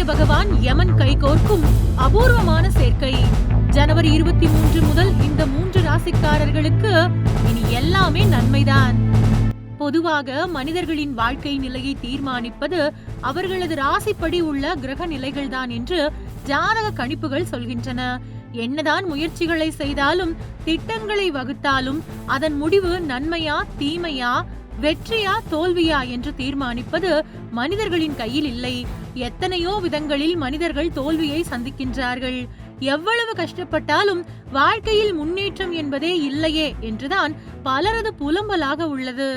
பகவான் யமன் கைகோர்க்கும் அபூர்வமான சேர்க்கை. ஜனவரி 23 முதல் இந்த 3 ராசிக்காரர்களுக்கு இனி எல்லாமே நன்மைதான். பொதுவாக மனிதர்களின் வாழ்க்கை நிலையை தீர்மானிப்பது அவர்களது ராசிப்படி உள்ள கிரக நிலைகள்தான் என்று ஜாதக கணிப்புகள் சொல்கின்றன. என்னதான் முயற்சிகளை செய்தாலும், திட்டங்களை வகுத்தாலும் அதன் முடிவு நன்மையா தீமையா, வெற்றியா தோல்வியா என்று தீர்மானிப்பது மனிதர்களின் கையில் இல்லை. எத்தனையோ விதங்களில் மனிதர்கள் தோல்வியை சந்திக்கின்றார்கள். எவ்வளவு கஷ்டப்பட்டாலும் வாழ்க்கையில் முன்னேற்றம் என்பதே இல்லையே என்றுதான் பலரது புலம்பலாக உள்ளது.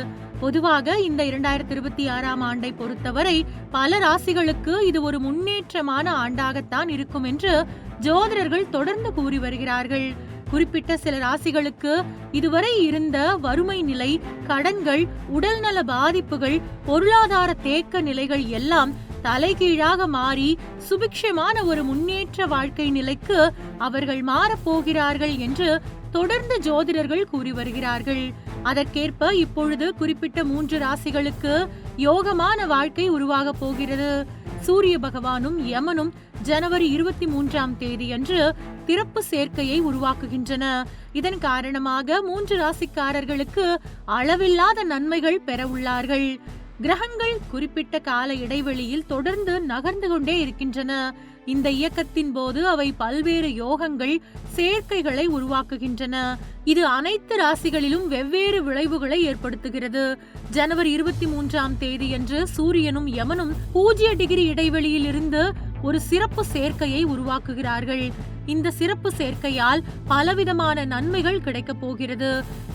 பொதுவாக இந்த 2026ஆம் ஆண்டை பொறுத்தவரை பல ராசிகளுக்கு இது ஒரு முன்னேற்றமான ஆண்டாகத்தான் இருக்கும் என்று ஜோதிடர்கள் தொடர்ந்து கூறி வருகிறார்கள். குறிப்பிட்ட சில ராசிகளுக்கு இதுவரை இருந்த வறுமை நிலை, கடன்கள், உடல்நல பாதிப்புகள், பொருளாதார தேக்க நிலைகள் எல்லாம் தலைகீழாக மாறி சுபிக்ஷமான ஒரு முன்னேற்ற வாழ்க்கை நிலைக்கு அவர்கள் மாறப்போகிறார்கள் என்று தொடர்ந்து ஜோதிடர்கள் கூறி வருகிறார்கள். அதற்கேற்ப இப்பொழுது குறிப்பிட்ட 3 ராசிகளுக்கு யோகமான வாழ்க்கை உருவாக போகிறது. சூரிய பகவானும் யமனும் ஜனவரி 23ஆம் தேதி அன்று திறப்பு சேர்க்கையை உருவாக்குகின்றன. இதன் காரணமாக 3 ராசிக்காரர்களுக்கு அளவில்லாத நன்மைகள் பெற உள்ளார்கள். கிரகங்கள் குறிப்பிட்ட கால இடைவெளியில் தொடர்ந்து நகர்ந்து கொண்டே இருக்கின்றன. இந்த இயக்கத்தின் போது அவை பல்வேறு யோகங்கள், சேர்க்கைகளை உருவாக்குகின்றன. இது அனைத்து ராசிகளிலும் வெவ்வேறு விளைவுகளை ஏற்படுத்துகிறது. ஜனவரி 23ஆம் தேதியன்று சூரியனும் யமனும் 0 டிகிரி இடைவெளியில் இருந்து ஒரு சிறப்பு சேர்க்கையை உருவாக்குகிறார்கள். இந்த சிறப்பு சேர்க்கையால் பலவிதமான நன்மைகள் கிடைக்கப் போகிறது.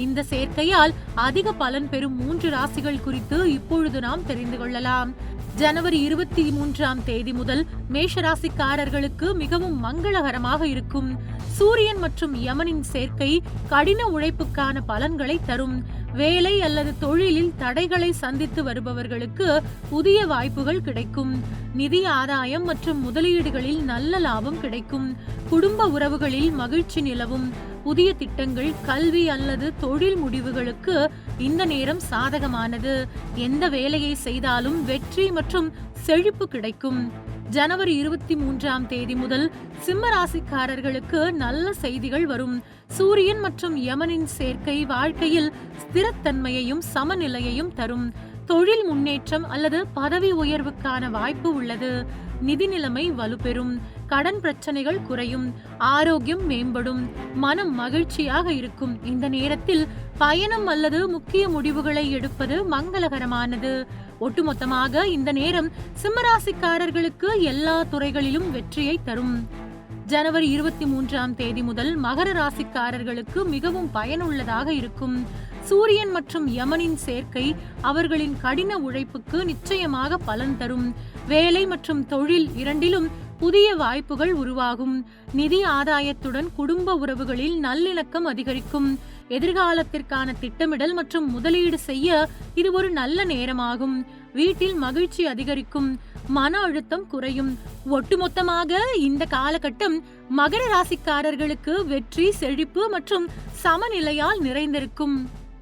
இந்த சேர்க்கையால் அதிக பலன் பெறும் 3 ராசிகள் குறித்து இப்பொழுது நாம் தெரிந்து கொள்ளலாம். ஜனவரி 23ஆம் தேதி முதல் மேஷராசிக்காரர்களுக்கு மிகவும் மங்களகரமாக இருக்கும். சூரியன் மற்றும் யமனின் சேர்க்கை கடின உழைப்புக்கான பலன்களை தரும். வேலை அல்லது தொழிலில் தடைகளை சந்தித்து வருபவர்களுக்கு புதிய வாய்ப்புகள் கிடைக்கும். நிதி ஆதாயம் மற்றும் முதலீடுகளில் நல்ல லாபம் கிடைக்கும். குடும்ப உறவுகளில் மகிழ்ச்சி நிலவும். புதிய திட்டங்கள், கல்வி அல்லது தொழில் முடிவுகளுக்கு இந்த நேரம் சாதகமானது. எந்த வேலையை செய்தாலும் வெற்றி மற்றும் செழிப்பு கிடைக்கும். ஜனவரி 23ஆம் தேதி முதல் சிம்ம ராசிக்காரர்களுக்கு நல்ல செய்திகள் வரும். சூரியன் மற்றும் யமனின் சேர்க்கை வாழ்க்கையில் ஸ்திரத்தன்மையையும் சமநிலையையும் தரும். தொழில் முன்னேற்றம் அல்லது பதவி உயர்வுக்கான வாய்ப்பு உள்ளது. நிதி நிலைமை வலுப்பெறும். கடன் பிரச்சனைகள் குறையும். ஆரோக்கியம் மேம்படும். மனம் மகிழ்ச்சியாக இருக்கும். இந்த நேரத்தில் பயணம் அல்லது முக்கிய முடிவுகளை எடுப்பது மங்களகரமானது. ஒட்டுமொத்தமாக இந்த நேரம் சிம்மராசிக்காரர்களுக்கு எல்லா துறைகளிலும் வெற்றியை தரும். ஜனவரி 23ஆம் தேதி முதல் மகர ராசிக்காரர்களுக்கு மிகவும் பயனுள்ளதாக இருக்கும். சூரியன் மற்றும் யமனின் சேர்க்கை அவர்களின் கடின உழைப்புக்கு நிச்சயமாக பலன் தரும். வேலை மற்றும் தொழில் இரண்டிலும் புதிய வாய்ப்புகள் உருவாகும். நிதி ஆதாயத்துடன் குடும்ப உறவுகளில் நல்லிணக்கம் அதிகரிக்கும். எதிர்காலத்திற்கான திட்டமிடல் மற்றும் முதலீடு செய்ய இது ஒரு நல்ல நேரமாகும். வீட்டில் மகிழ்ச்சி அதிகரிக்கும். மன அழுத்தம் குறையும். ஒட்டுமொத்தமாக இந்த காலகட்டம் மகர ராசிக்காரர்களுக்கு வெற்றி, செழிப்பு மற்றும் சமநிலையால் நிறைந்திருக்கும்.